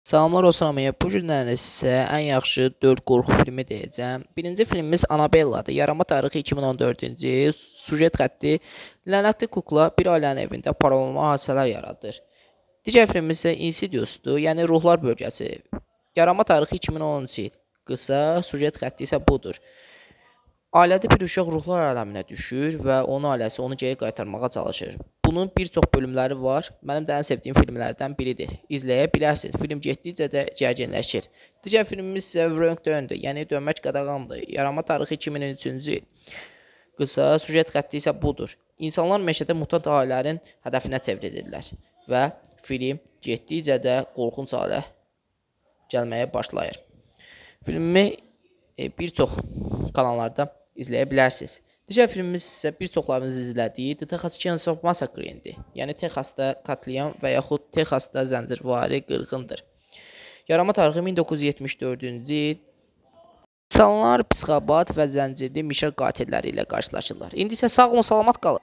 Salamlar olsun hamıya. Bu günlərdə sizə ən yaxşı 4 qorxu filmi deyəcəm. Birinci filmimiz Annabelladır. Yaranma tarixi 2014-cü il. Süjet xətti lənətli kukla bir ailənin evində paranormal hadisələr yaradır. Digər filmimiz isə Insidious-dur, yəni ruhlar bölgəsi. Yaranma tarixi 2010-cu il. Qısa, süjet xətti isə budur. Ailədə bir uşaq ruhlar aləminə düşür və onun ailəsi onu geri qaytarmağa çalışır. Bunun bir çox bölümləri var. Mənim də ən sevdiyim filmlərdən biridir. İzləyə bilərsiniz. Film getdikcə də gərginləşir. Digər filmimiz isə Wrong Turn-dur, yəni dönmək qadağandır. Yaranma tarixi 2003-cü il. Qısa, süjet xətti isə budur. İnsanlar meşədə mutant ailələrin hədəfinə çevrilirlər və film getdikcə də qorxunc halə gəlməyə başlayır. Filmi bir çox kanallarda izləyə bilərsiniz. Digər filmimiz isə bir çoxlarınız izlədiyi The Texas Chainsaw Massacre-dir. Yəni Texasda katliam və yaxud Texasda zəncirvari qırğındır. Yaranma tarixi 1974-cü il. İnsanlar psixopat və zəncirli mişar qatilləri ilə qarşılaşırlar. İndi isə sağ olun, salamat qalın.